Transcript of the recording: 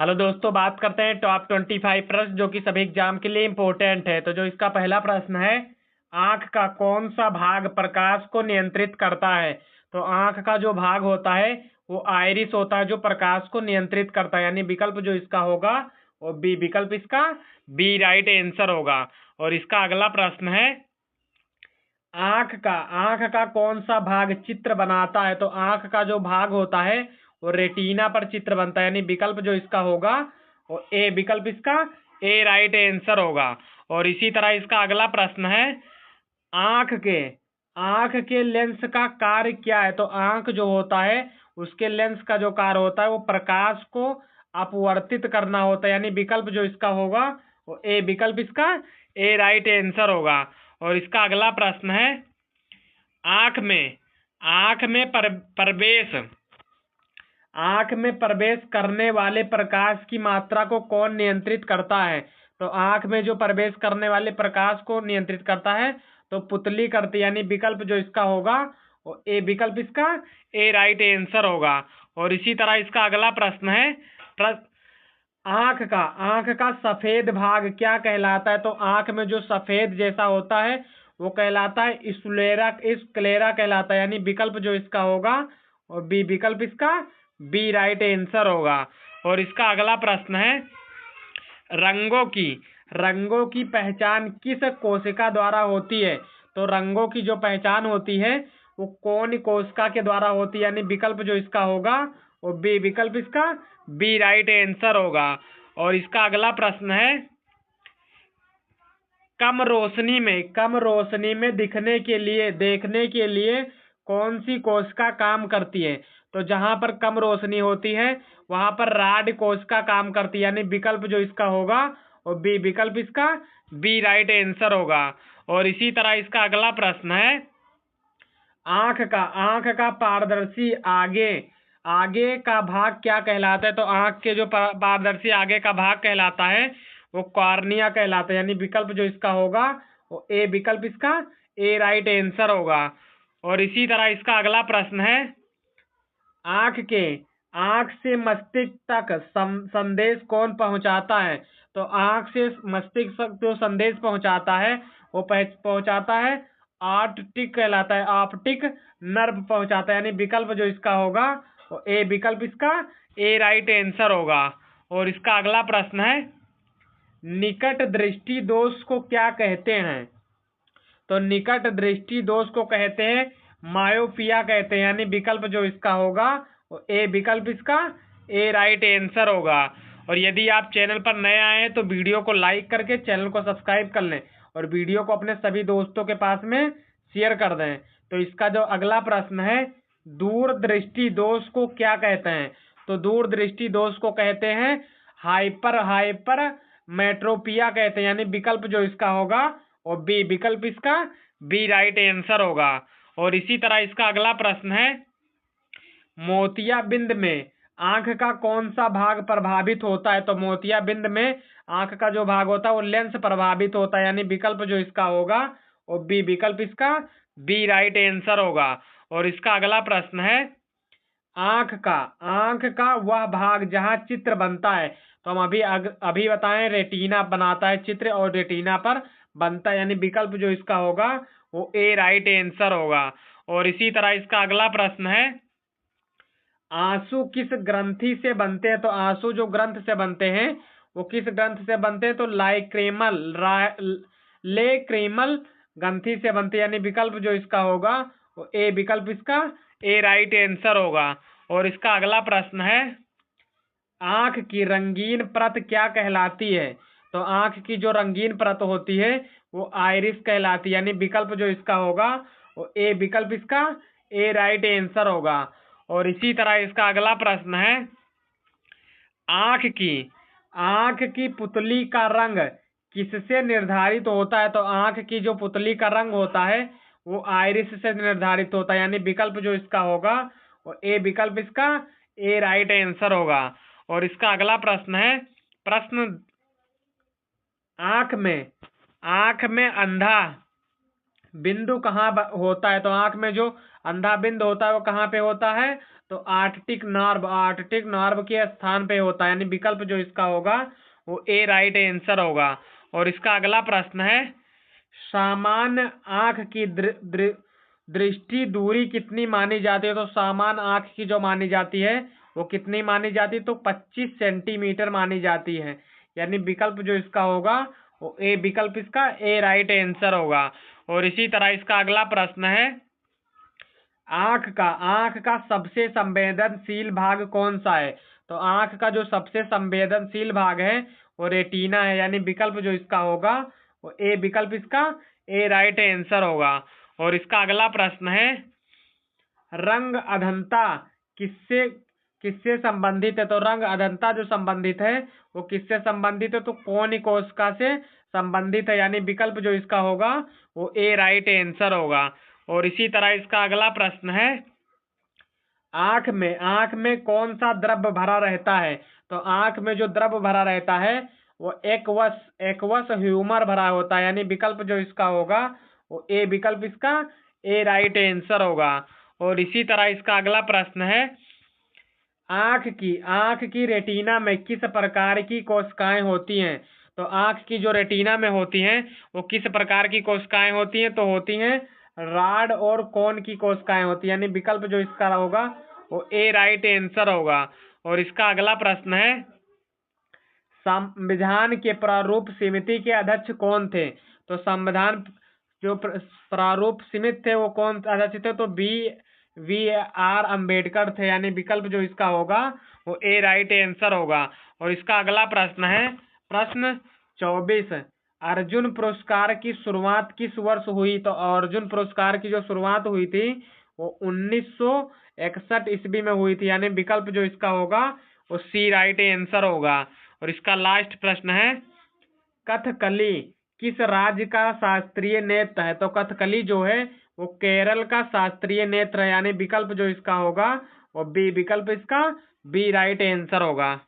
Hello दोस्तों, बात करते हैं टॉप 25 प्रश्न जो कि सभी एग्जाम के लिए इम्पोर्टेंट है। तो जो इसका पहला प्रश्न है, आंख का कौन सा भाग प्रकाश को नियंत्रित करता है? तो आंख का जो भाग होता है वो आइरिस होता है, जो प्रकाश को नियंत्रित करता है। यानी विकल्प जो इसका होगा वो बी विकल्प, इसका बी राइट आंसर होगा। और इसका अगला प्रश्न है, आंख का कौन सा भाग चित्र बनाता है? तो आंख का जो भाग होता है वो रेटिना पर चित्र बनता है। यानी विकल्प जो इसका होगा वो ए विकल्प, इसका ए राइट आंसर होगा। और इसी तरह इसका अगला प्रश्न है, आंख के आंख के लेंस का कार्य क्या है? तो आंख जो होता है उसके लेंस का जो कार्य होता है वो प्रकाश को अपवर्तित करना होता है। यानी विकल्प जो इसका होगा वो ए विकल्प, इसका ए राइट आंसर होगा। और इसका अगला प्रश्न है, आंख में प्रवेश करने वाले प्रकाश की मात्रा को कौन नियंत्रित करता है? तो आंख में जो प्रवेश करने वाले प्रकाश को नियंत्रित करता है तो पुतली करती है। यानी विकल्प जो इसका होगा वो ए विकल्प, इसका ए राइट आंसर होगा। और इसी तरह इसका अगला प्रश्न है, आंख का सफेद भाग क्या कहलाता है? तो आंख में जो सफेद जैसा होता है वो कहलाता है स्क्लेरा कहलाता है। यानी विकल्प जो इसका होगा और बी विकल्प, इसका बी राइट आंसर होगा। और इसका अगला प्रश्न है, रंगों की पहचान किस कोशिका द्वारा होती है? तो रंगों की जो पहचान होती है वो कौन कोशिका के द्वारा होती है? यानी विकल्प जो इसका होगा वो बी विकल्प, इसका बी राइट आंसर होगा। और इसका अगला प्रश्न है, कम रोशनी में देखने के लिए कौन सी कोशिका काम करती है? तो जहां पर कम रोशनी होती है वहां पर राड कोशिका काम करती है। यानी विकल्प जो इसका होगा और बी विकल्प, इसका बी राइट आंसर होगा। और इसी तरह इसका अगला प्रश्न है, आंख का पारदर्शी आगे का भाग क्या कहलाता है? तो आंख के जो पारदर्शी आगे का भाग कहलाता है वो कॉर्निया कहलाता है। यानी विकल्प जो इसका होगा वो ए विकल्प, इसका ए राइट आंसर होगा। और इसी तरह इसका अगला प्रश्न है, आंख से मस्तिष्क तक संदेश कौन पहुंचाता है? तो आंख से मस्तिष्क तक जो संदेश पहुंचाता है वो पहुंचाता है ऑप्टिक कहलाता है, ऑप्टिक नर्व पहुंचाता है। यानी विकल्प जो इसका होगा वो ए विकल्प, इसका ए राइट आंसर होगा। और इसका अगला प्रश्न है, निकट दृष्टि दोष को क्या कहते हैं? तो निकट दृष्टि दोष को कहते हैं मायोपिया कहते हैं। यानी विकल्प जो इसका होगा वो ए विकल्प, इसका ए राइट आंसर होगा। और यदि आप चैनल पर नए आए हैं तो वीडियो को लाइक करके चैनल को सब्सक्राइब कर लें और वीडियो को अपने सभी दोस्तों के पास में शेयर कर दें। तो इसका जो अगला प्रश्न है, दूरदृष्टि दोष को क्या कहते हैं? तो दूरदृष्टि दोष को कहते हैं हाइपर मेट्रोपिया कहते हैं। यानी विकल्प जो इसका होगा और बी विकल्प, इसका बी राइट आंसर होगा। और इसी तरह इसका अगला प्रश्न है, मोतियाबिंद में आंख का कौन सा भाग प्रभावित होता है? तो मोतियाबिंद में आंख का जो भाग होता है वो लेंस प्रभावित होता है। यानी विकल्प जो इसका होगा वो बी विकल्प, इसका बी राइट आंसर होगा। और इसका अगला प्रश्न है, आंख का वह भाग जहां चित्र बनता है। तो हम अभी बताएं, रेटिना बनाता है चित्र और रेटिना पर बनता है। यानी विकल्प जो इसका होगा वो ए राइट आंसर होगा। और इसी तरह इसका अगला प्रश्न है, आंसू किस ग्रंथि से बनते हैं? तो आंसू जो ग्रंथ से बनते हैं वो किस ग्रंथ से बनते हैं? तो लेक्रिमल ग्रंथि से बनते हैं। यानी विकल्प जो इसका होगा वो ए विकल्प, इसका ए राइट आंसर होगा। और इसका अगला प्रश्न है, आंख की रंगीन परत क्या कहलाती है? तो आंख की जो रंगीन परत होती है वो आइरिस कहलाती है। यानी विकल्प जो इसका होगा वो ए विकल्प, इसका ए राइट आंसर होगा। और इसी तरह इसका अगला प्रश्न है, आंख की पुतली का रंग किससे निर्धारित होता है? तो आंख की जो पुतली का रंग होता है वो आइरिस से निर्धारित होता है। यानी विकल्प जो इसका होगा वो ए विकल्प, इसका ए राइट आंसर होगा। और इसका अगला प्रश्न है, आंख में अंधा बिंदु कहाँ होता है? तो आंख में जो अंधा बिंदु होता है वो कहाँ पे होता है? तो आर्कटिक नार्व के स्थान पे होता है, यानी विकल्प जो इसका होगा वो ए राइट आंसर होगा। और इसका अगला प्रश्न है, सामान्य आंख की दृष्टि दूरी कितनी मानी जाती है? तो सामान्य आंख की जो मानी जाती है वो कितनी मानी जाती है? तो 25 सेंटीमीटर मानी जाती है, यानी विकल्प जो इसका होगा वो ए, विकल्प इसका ए राइट आंसर होगा। और इसी तरह इसका अगला प्रश्न है, आंख का सबसे संवेदनशील भाग कौन सा है? तो आंख का जो सबसे संवेदनशील भाग है वो रेटिना है, यानी विकल्प जो इसका होगा वो ए, विकल्प इसका ए राइट आंसर होगा। और इसका अगला प्रश्न है, रंग अधनता किससे संबंधित है? तो रंग अधनता जो संबंधित है वो किससे संबंधित है? तो कोन कोशिका से संबंधित है, यानी विकल्प जो इसका होगा वो ए राइट आंसर होगा। और इसी तरह इसका अगला प्रश्न है, आंख में कौन सा द्रव भरा रहता है? तो आंख में जो द्रव भरा रहता है वो एक्वस ह्यूमर भरा होता है, यानी विकल्प जो इसका होगा वो ए, विकल्प इसका ए राइट आंसर होगा। और इसी तरह इसका अगला प्रश्न है, आंख की रेटिना में किस प्रकार की कोशिकाएं होती हैं? तो आंख की जो रेटिना में होती हैं वो किस प्रकार की कोशिकाएं होती हैं? तो होती हैं राड और कोन की कोशिकाएं होती हैं, यानी विकल्प जो इसका होगा वो ए राइट आंसर होगा। और इसका अगला प्रश्न है, संविधान के प्रारूप समिति के अध्यक्ष कौन थे? तो संविधान जो प्रारूप समिति थे वो कौन अध्यक्ष थे? तो वी आर अम्बेडकर थे, यानी विकल्प जो इसका होगा वो ए राइट आंसर होगा। और इसका अगला प्रश्न है, प्रश्न 24, अर्जुन पुरस्कार की शुरुआत किस वर्ष हुई? तो अर्जुन पुरस्कार की जो शुरुआत हुई थी वो 1961 ईस्वी में हुई थी, यानी विकल्प जो इसका होगा वो सी राइट आंसर होगा। और इसका लास्ट प्रश्न है, कथकली किस राज्य का शास्त्रीय नृत्य है? तो कथकली जो है वो केरल का शास्त्रीय नृत्य है, यानी विकल्प जो इसका होगा वो बी, विकल्प इसका बी राइट आंसर होगा।